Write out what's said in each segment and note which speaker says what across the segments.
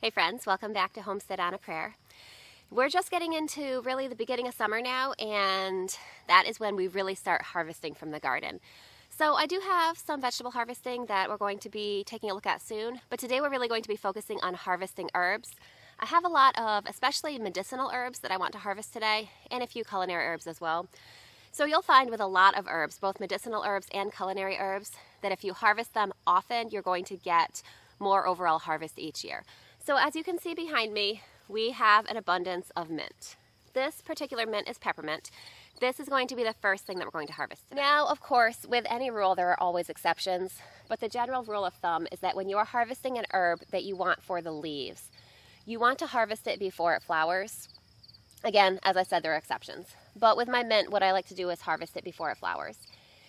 Speaker 1: Hey friends, welcome back to Homestead on a Prayer. We're just getting into really the beginning of summer now, and that is when we really start harvesting from the garden. So I do have some vegetable harvesting that we're going to be taking a look at soon, but today we're really going to be focusing on harvesting herbs. I have a lot of especially medicinal herbs that I want to harvest today, and a few culinary herbs as well. So you'll find with a lot of herbs, both medicinal herbs and culinary herbs, that if you harvest them often, you're going to get more overall harvest each year. So as you can see behind me, we have an abundance of mint. This particular mint is peppermint. This is going to be the first thing that we're going to harvest today. Now, of course, with any rule, there are always exceptions, but the general rule of thumb is that when you are harvesting an herb that you want for the leaves, you want to harvest it before it flowers. Again, as I said, there are exceptions. But with my mint, what I like to do is harvest it before it flowers.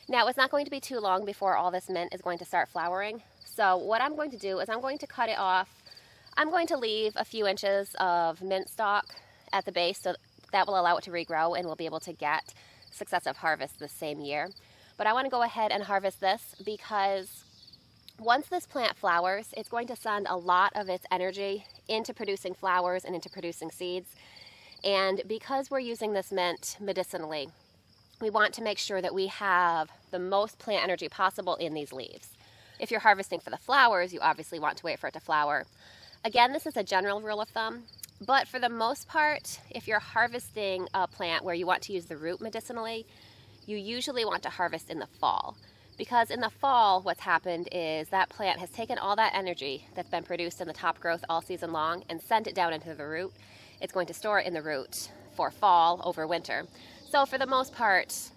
Speaker 1: Now, it's not going to be too long before all this mint is going to start flowering. So what I'm going to do is I'm going to cut it off. I'm going to leave a few inches of mint stalk at the base, so that will allow it to regrow and we'll be able to get successive harvests the same year. But I want to go ahead and harvest this because once this plant flowers, it's going to send a lot of its energy into producing flowers and into producing seeds. And because we're using this mint medicinally, we want to make sure that we have the most plant energy possible in these leaves. If you're harvesting for the flowers, you obviously want to wait for it to flower. Again, this is a general rule of thumb, but for the most part, if you're harvesting a plant where you want to use the root medicinally, you usually want to harvest in the fall. Because in the fall, what's happened is that plant has taken all that energy that's been produced in the top growth all season long and sent it down into the root. It's going to store it in the root for fall over winter. So for the most part,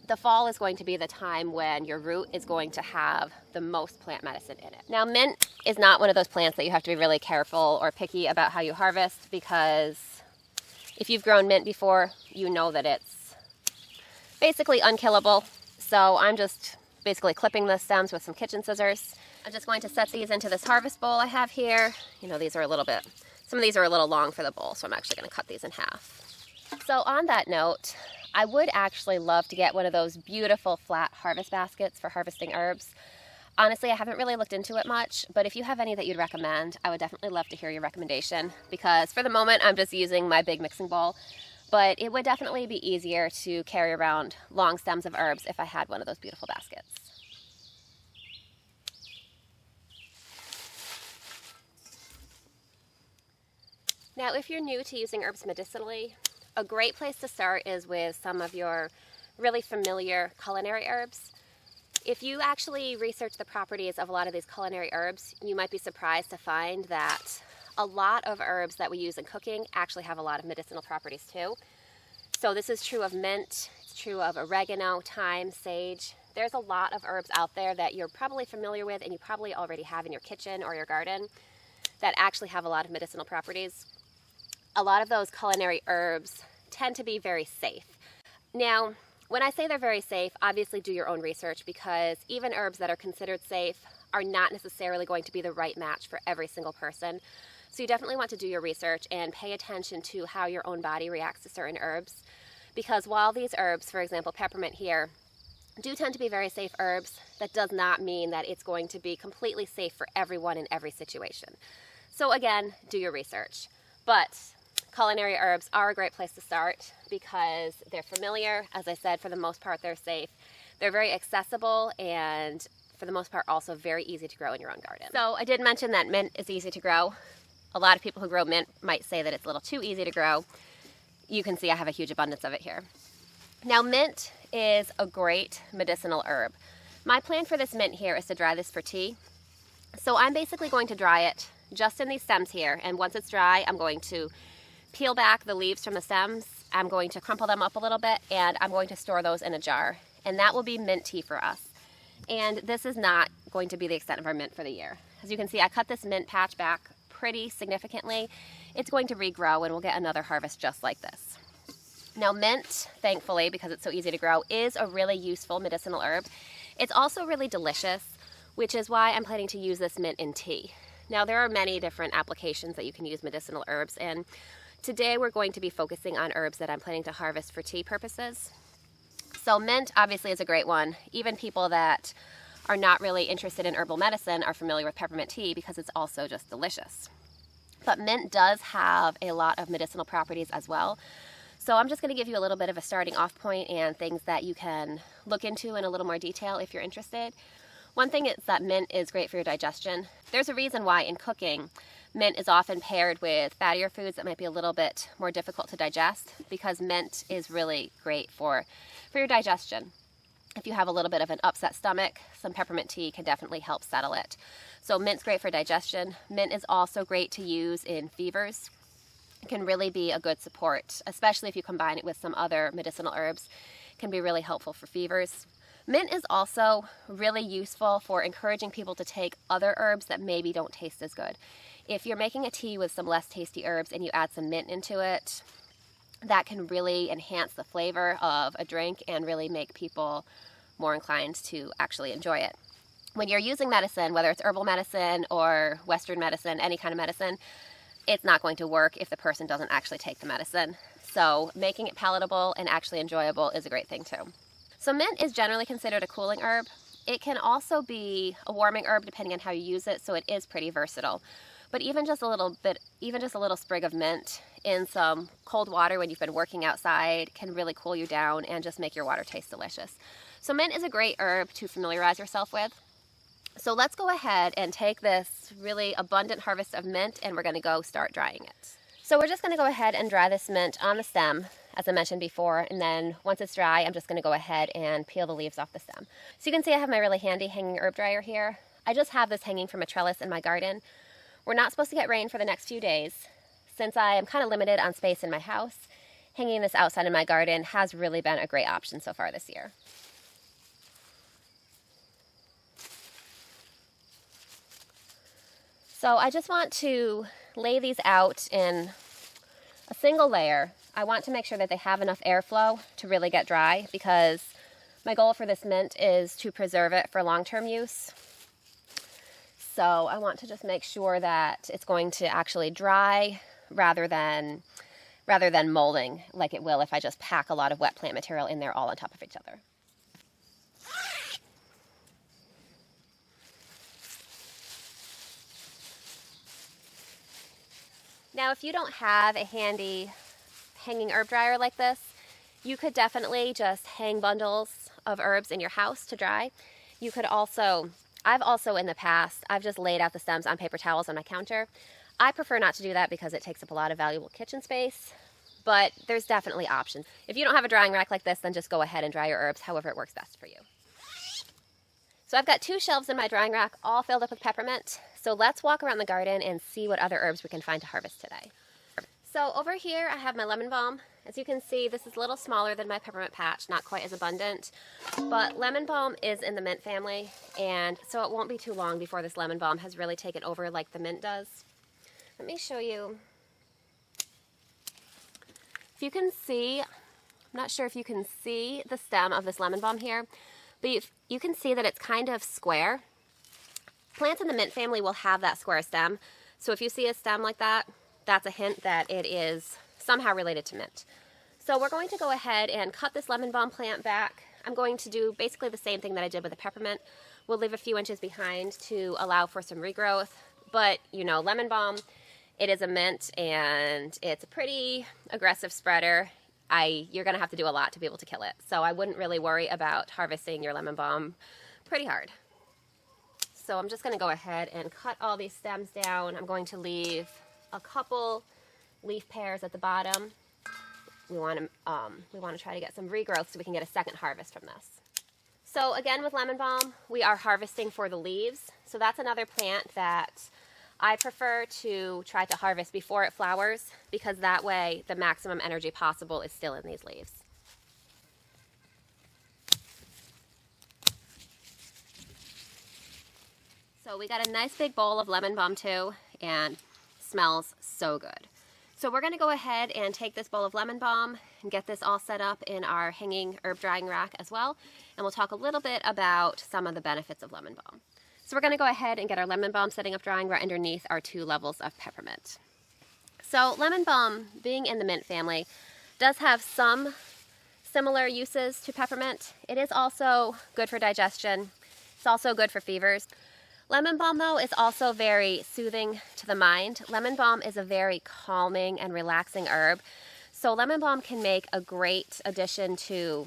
Speaker 1: the fall is going to be the time when your root is going to have the most plant medicine in it. Now, mint is not one of those plants that you have to be really careful or picky about how you harvest, because if you've grown mint before, you know that it's basically unkillable. So I'm just basically clipping the stems with some kitchen scissors. I'm just going to set these into this harvest bowl I have here. You know, these are some of these are a little long for the bowl, so I'm actually going to cut these in half. So on that note, I would actually love to get one of those beautiful flat harvest baskets for harvesting herbs. Honestly, I haven't really looked into it much, but if you have any that you'd recommend, I would definitely love to hear your recommendation, because for the moment I'm just using my big mixing bowl, but it would definitely be easier to carry around long stems of herbs if I had one of those beautiful baskets. Now, if you're new to using herbs medicinally, a great place to start is with some of your really familiar culinary herbs. If you actually research the properties of a lot of these culinary herbs, you might be surprised to find that a lot of herbs that we use in cooking actually have a lot of medicinal properties too. So this is true of mint, it's true of oregano, thyme, sage. There's a lot of herbs out there that you're probably familiar with and you probably already have in your kitchen or your garden that actually have a lot of medicinal properties. A lot of those culinary herbs tend to be very safe. Now, when I say they're very safe, obviously do your own research, because even herbs that are considered safe are not necessarily going to be the right match for every single person. So you definitely want to do your research and pay attention to how your own body reacts to certain herbs. Because while these herbs, for example, peppermint here, do tend to be very safe herbs, that does not mean that it's going to be completely safe for everyone in every situation. So again, do your research. But culinary herbs are a great place to start because they're familiar. As I said, for the most part, they're safe. They're very accessible and for the most part also very easy to grow in your own garden. So I did mention that mint is easy to grow. A lot of people who grow mint might say that it's a little too easy to grow. You can see I have a huge abundance of it here. Now, mint is a great medicinal herb. My plan for this mint here is to dry this for tea. So I'm basically going to dry it just in these stems here, and once it's dry, I'm going to peel back the leaves from the stems. I'm going to crumple them up a little bit, and I'm going to store those in a jar, and that will be mint tea for us. And this is not going to be the extent of our mint for the year. As you can see, I cut this mint patch back pretty significantly. It's going to regrow, and we'll get another harvest just like this. Now, mint, thankfully, because it's so easy to grow, is a really useful medicinal herb. It's also really delicious, which is why I'm planning to use this mint in tea. Now, there are many different applications that you can use medicinal herbs, and today we're going to be focusing on herbs that I'm planning to harvest for tea purposes. So mint obviously is a great one. Even people that are not really interested in herbal medicine are familiar with peppermint tea because it's also just delicious. but mint does have a lot of medicinal properties as well. So I'm just going to give you a little bit of a starting off point and things that you can look into in a little more detail if you're interested. One thing is that mint is great for your digestion. There's a reason why in cooking, mint is often paired with fattier foods that might be a little bit more difficult to digest, because mint is really great for your digestion. If you have a little bit of an upset stomach, some peppermint tea can definitely help settle it. So mint's great for digestion. Mint is also great to use in fevers. It can really be a good support, especially if you combine it with some other medicinal herbs. It can be really helpful for fevers. Mint is also really useful for encouraging people to take other herbs that maybe don't taste as good. If you're making a tea with some less tasty herbs and you add some mint into it, that can really enhance the flavor of a drink and really make people more inclined to actually enjoy it. When you're using medicine, whether it's herbal medicine or Western medicine, any kind of medicine, it's not going to work if the person doesn't actually take the medicine. So making it palatable and actually enjoyable is a great thing too. So mint is generally considered a cooling herb. It can also be a warming herb depending on how you use it, so it is pretty versatile. But even just a little sprig of mint in some cold water when you've been working outside can really cool you down and just make your water taste delicious. So mint is a great herb to familiarize yourself with. So let's go ahead and take this really abundant harvest of mint and we're going to go start drying it. So we're just going to go ahead and dry this mint on the stem, as I mentioned before, and then once it's dry, I'm just going to go ahead and peel the leaves off the stem. So you can see I have my really handy hanging herb dryer here. I just have this hanging from a trellis in my garden. We're not supposed to get rain for the next few days. Since I am kind of limited on space in my house, hanging this outside in my garden has really been a great option so far this year. So I just want to lay these out in a single layer. I want to make sure that they have enough airflow to really get dry, because my goal for this mint is to preserve it for long-term use. So I want to just make sure that it's going to actually dry rather than molding like it will if I just pack a lot of wet plant material in there all on top of each other. Now, if you don't have a handy hanging herb dryer like this, you could definitely just hang bundles of herbs in your house to dry. You could also, I've also in the past, I've just laid out the stems on paper towels on my counter. I prefer not to do that because it takes up a lot of valuable kitchen space, but there's definitely options. If you don't have a drying rack like this, then just go ahead and dry your herbs however it works best for you. So I've got 2 shelves in my drying rack all filled up with peppermint. So let's walk around the garden and see what other herbs we can find to harvest today. So over here I have my lemon balm. As you can see, this is a little smaller than my peppermint patch, not quite as abundant, but lemon balm is in the mint family, and so it won't be too long before this lemon balm has really taken over like the mint does. Let me show you. If you can see, I'm not sure if you can see the stem of this lemon balm here, but you can see that it's kind of square. Plants in the mint family will have that square stem, so if you see a stem like that, that's a hint that it is somehow related to mint. So we're going to go ahead and cut this lemon balm plant back. I'm going to do basically the same thing that I did with the peppermint. We'll leave a few inches behind to allow for some regrowth, but you know, lemon balm, it is a mint and it's a pretty aggressive spreader. You're going to have to do a lot to be able to kill it. So I wouldn't really worry about harvesting your lemon balm pretty hard. So I'm just going to go ahead and cut all these stems down. I'm going to leave a couple leaf pairs at the bottom. We want to try to get some regrowth so we can get a second harvest from this. So again, with lemon balm, we are harvesting for the leaves. So that's another plant that I prefer to try to harvest before it flowers, because that way the maximum energy possible is still in these leaves. So we got a nice big bowl of lemon balm too, and smells so good. So we're going to go ahead and take this bowl of lemon balm and get this all set up in our hanging herb drying rack as well, and we'll talk a little bit about some of the benefits of lemon balm. So we're going to go ahead and get our lemon balm setting up drying right underneath our 2 levels of peppermint. So lemon balm, being in the mint family, does have some similar uses to peppermint. It is also good for digestion. It's also good for fevers. Lemon balm, though, is also very soothing to the mind. Lemon balm is a very calming and relaxing herb. So lemon balm can make a great addition to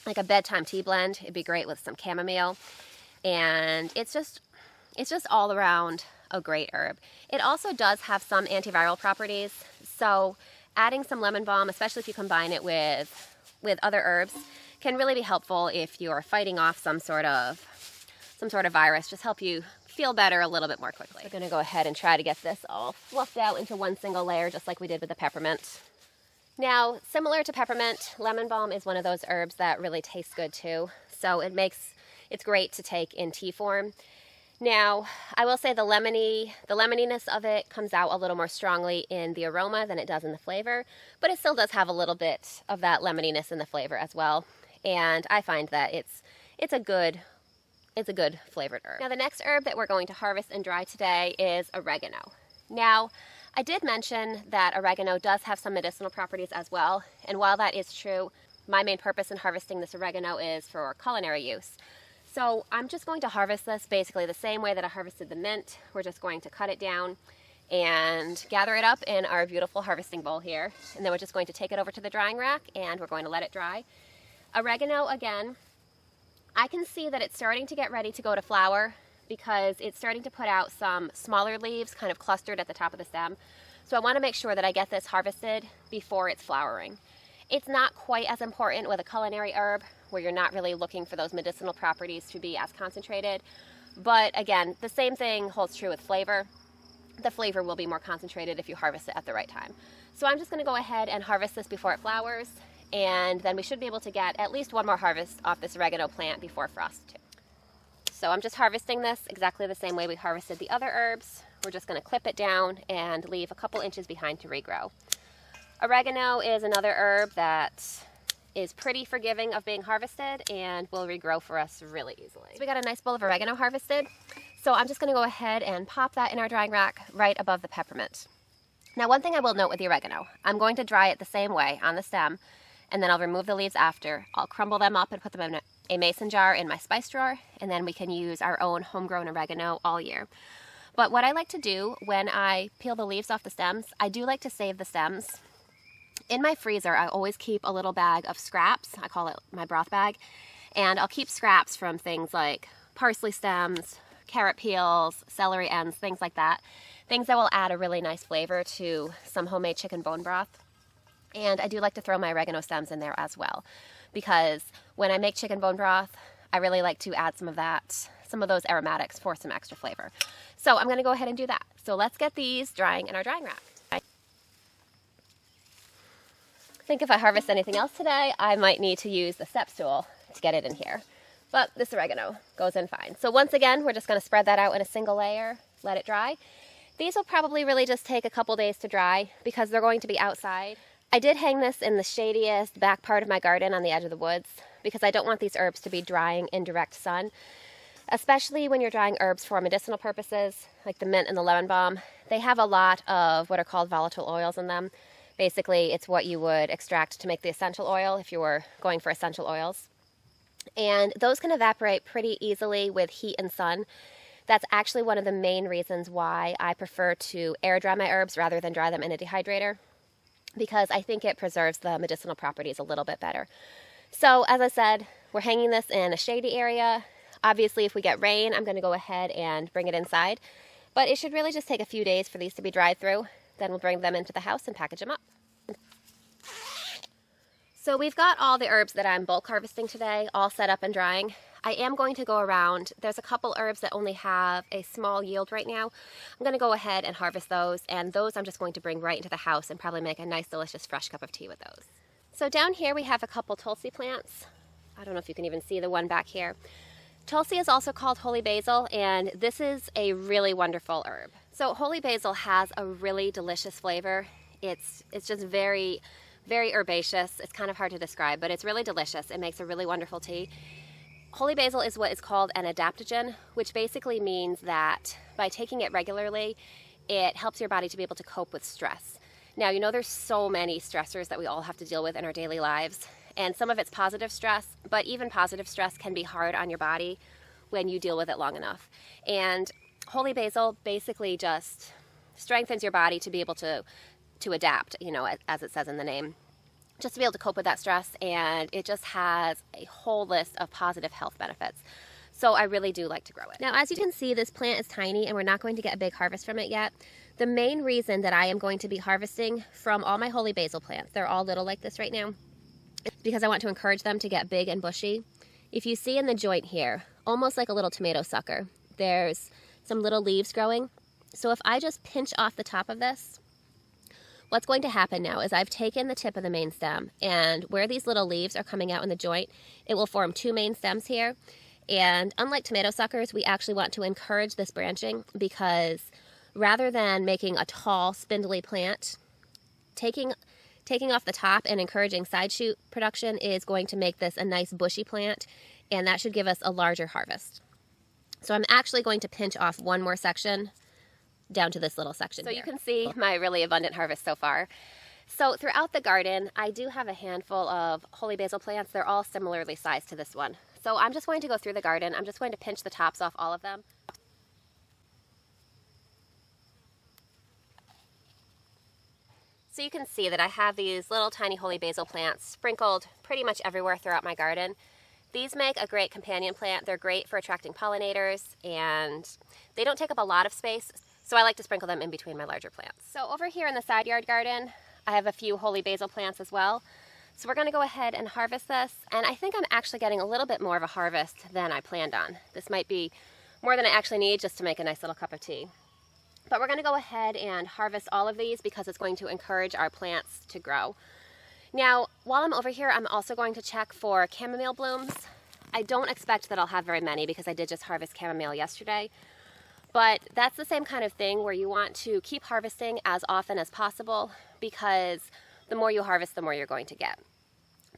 Speaker 1: like a bedtime tea blend. It'd be great with some chamomile. And it's just all around a great herb. It also does have some antiviral properties. So adding some lemon balm, especially if you combine it with other herbs, can really be helpful if you're fighting off some sort of virus. Just help you feel better a little bit more quickly. We're going to go ahead and try to get this all fluffed out into one single layer, just like we did with the peppermint. Now, similar to peppermint, lemon balm is one of those herbs that really tastes good too. So it's great to take in tea form. Now, I will say the lemoniness of it comes out a little more strongly in the aroma than it does in the flavor, but it still does have a little bit of that lemoniness in the flavor as well. And I find that it's a good flavored herb. Now, the next herb that we're going to harvest and dry today is oregano. Now, I did mention that oregano does have some medicinal properties as well, and while that is true, my main purpose in harvesting this oregano is for culinary use. So I'm just going to harvest this basically the same way that I harvested the mint. We're just going to cut it down and gather it up in our beautiful harvesting bowl here, and then we're just going to take it over to the drying rack and we're going to let it dry. Oregano, again, I can see that it's starting to get ready to go to flower because it's starting to put out some smaller leaves kind of clustered at the top of the stem. So I want to make sure that I get this harvested before it's flowering. It's not quite as important with a culinary herb where you're not really looking for those medicinal properties to be as concentrated. But again, the same thing holds true with flavor. The flavor will be more concentrated if you harvest it at the right time. So I'm just going to go ahead and harvest this before it flowers, and then we should be able to get at least one more harvest off this oregano plant before frost too. So I'm just harvesting this exactly the same way we harvested the other herbs. We're just going to clip it down and leave a couple inches behind to regrow. Oregano is another herb that is pretty forgiving of being harvested and will regrow for us really easily. So we got a nice bowl of oregano harvested. So I'm just going to go ahead and pop that in our drying rack right above the peppermint. Now, one thing I will note with the oregano, I'm going to dry it the same way on the stem, and then I'll remove the leaves after. I'll crumble them up and put them in a mason jar in my spice drawer, and then we can use our own homegrown oregano all year. But what I like to do when I peel the leaves off the stems, I do like to save the stems. In my freezer, I always keep a little bag of scraps. I call it my broth bag. And I'll keep scraps from things like parsley stems, carrot peels, celery ends, things like that. Things that will add a really nice flavor to some homemade chicken bone broth. And I do like to throw my oregano stems in there as well, because when I make chicken bone broth, I really like to add some of those aromatics for some extra flavor. So I'm going to go ahead and do that. So let's get these drying in our drying rack. I think if I harvest anything else today, I might need to use the step stool to get it in here. But this oregano goes in fine. So once again, we're just going to spread that out in a single layer, let it dry. These will probably really just take a couple days to dry because they're going to be outside. I did hang this in the shadiest back part of my garden on the edge of the woods because I don't want these herbs to be drying in direct sun, especially when you're drying herbs for medicinal purposes, like the mint and the lemon balm. They have a lot of what are called volatile oils in them. Basically, it's what you would extract to make the essential oil if you were going for essential oils. And those can evaporate pretty easily with heat and sun. That's actually one of the main reasons why I prefer to air dry my herbs rather than dry them in a dehydrator, because I think it preserves the medicinal properties a little bit better. So as I said, we're hanging this in a shady area. Obviously, if we get rain, I'm going to go ahead and bring it inside. But it should really just take a few days for these to be dried through. Then we'll bring them into the house and package them up. So we've got all the herbs that I'm bulk harvesting today all set up and drying. I am going to go around. There's a couple herbs that only have a small yield right now. I'm going to go ahead and harvest those, and those I'm just going to bring right into the house and probably make a nice, delicious, fresh cup of tea with those. So down here we have a couple Tulsi plants. I don't know if you can even see the one back here. Tulsi is also called holy basil, and this is a really wonderful herb. So holy basil has a really delicious flavor. It's just very, very herbaceous. It's kind of hard to describe, but it's really delicious. It makes a really wonderful tea. Holy basil is what is called an adaptogen, which basically means that by taking it regularly, it helps your body to be able to cope with stress. Now, you know there's so many stressors that we all have to deal with in our daily lives, and some of it's positive stress, but even positive stress can be hard on your body when you deal with it long enough. And holy basil basically just strengthens your body to be able to adapt, you know, as it says in the name, just to be able to cope with that stress. And it just has a whole list of positive health benefits. So I really do like to grow it. Now, as you can see, this plant is tiny and we're not going to get a big harvest from it yet. The main reason that I am going to be harvesting from all my holy basil plants, they're all little like this right now, is because I want to encourage them to get big and bushy. If you see in the joint here, almost like a little tomato sucker, there's some little leaves growing. So if I just pinch off the top of this, what's going to happen now is I've taken the tip of the main stem, and where these little leaves are coming out in the joint, it will form two main stems here. And unlike tomato suckers, we actually want to encourage this branching, because rather than making a tall, spindly plant, taking off the top and encouraging side shoot production is going to make this a nice bushy plant, and that should give us a larger harvest. So I'm actually going to pinch off one more section down to this little section here. So you can see my really abundant harvest so far. So throughout the garden, I do have a handful of holy basil plants. They're all similarly sized to this one. So I'm just going to go through the garden. I'm just going to pinch the tops off all of them. So you can see that I have these little tiny holy basil plants sprinkled pretty much everywhere throughout my garden. These make a great companion plant. They're great for attracting pollinators, and they don't take up a lot of space, so I like to sprinkle them in between my larger plants. So over here in the side yard garden, I have a few holy basil plants as well. So we're going to go ahead and harvest this, and I think I'm actually getting a little bit more of a harvest than I planned on. This might be more than I actually need just to make a nice little cup of tea. But we're going to go ahead and harvest all of these because it's going to encourage our plants to grow. Now, while I'm over here, I'm also going to check for chamomile blooms. I don't expect that I'll have very many because I did just harvest chamomile yesterday. But that's the same kind of thing where you want to keep harvesting as often as possible, because the more you harvest, the more you're going to get.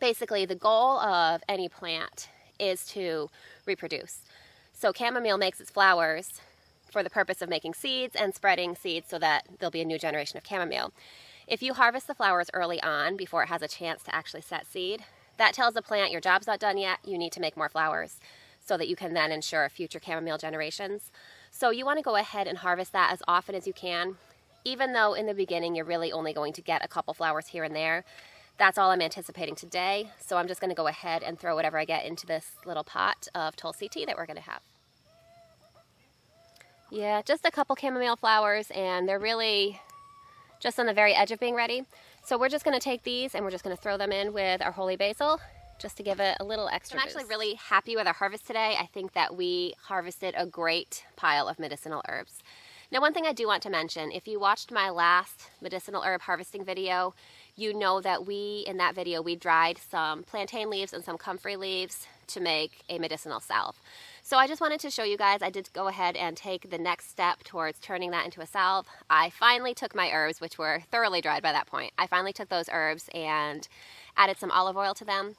Speaker 1: Basically, the goal of any plant is to reproduce. So chamomile makes its flowers for the purpose of making seeds and spreading seeds so that there'll be a new generation of chamomile. If you harvest the flowers early on before it has a chance to actually set seed, that tells the plant your job's not done yet, you need to make more flowers so that you can then ensure future chamomile generations. So you want to go ahead and harvest that as often as you can, even though in the beginning you're really only going to get a couple flowers here and there. That's all I'm anticipating today, so I'm just going to go ahead and throw whatever I get into this little pot of Tulsi tea that we're going to have. Yeah, just a couple chamomile flowers, and they're really just on the very edge of being ready. So we're just going to take these and we're just going to throw them in with our holy basil just to give it a little extra boost. I'm actually really happy with our harvest today. I think that we harvested a great pile of medicinal herbs. Now, one thing I do want to mention, if you watched my last medicinal herb harvesting video, you know that in that video, we dried some plantain leaves and some comfrey leaves to make a medicinal salve. So I just wanted to show you guys, I did go ahead and take the next step towards turning that into a salve. I finally took my herbs, which were thoroughly dried by that point. I finally took those herbs and added some olive oil to them.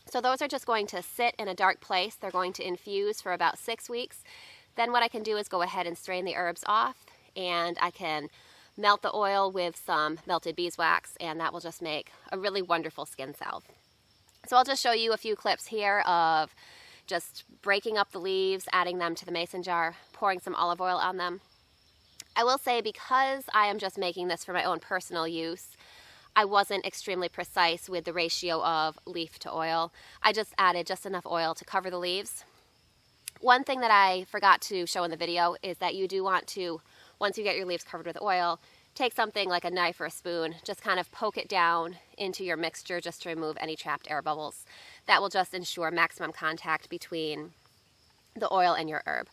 Speaker 1: So those are just going to sit in a dark place. They're going to infuse for about 6 weeks. Then what I can do is go ahead and strain the herbs off, and I can melt the oil with some melted beeswax, and that will just make a really wonderful skin salve. So I'll just show you a few clips here of just breaking up the leaves, adding them to the mason jar, pouring some olive oil on them. I will say, because I am just making this for my own personal use, I wasn't extremely precise with the ratio of leaf to oil. I just added just enough oil to cover the leaves. One thing that I forgot to show in the video is that you do want to, once you get your leaves covered with oil, take something like a knife or a spoon, just kind of poke it down into your mixture just to remove any trapped air bubbles. That will just ensure maximum contact between the oil and your herb.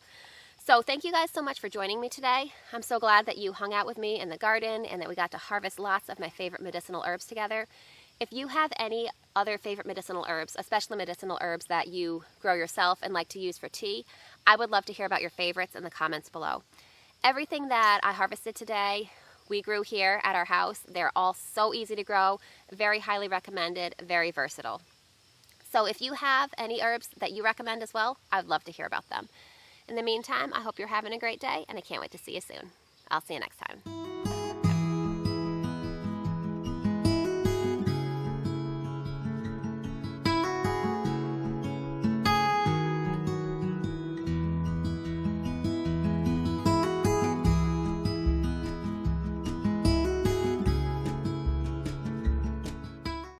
Speaker 1: So thank you guys so much for joining me today. I'm so glad that you hung out with me in the garden and that we got to harvest lots of my favorite medicinal herbs together. If you have any other favorite medicinal herbs, especially medicinal herbs that you grow yourself and like to use for tea, I would love to hear about your favorites in the comments below. Everything that I harvested today, we grew here at our house. They're all so easy to grow, very highly recommended, very versatile. So if you have any herbs that you recommend as well, I'd love to hear about them. In the meantime, I hope you're having a great day, and I can't wait to see you soon. I'll see you next time.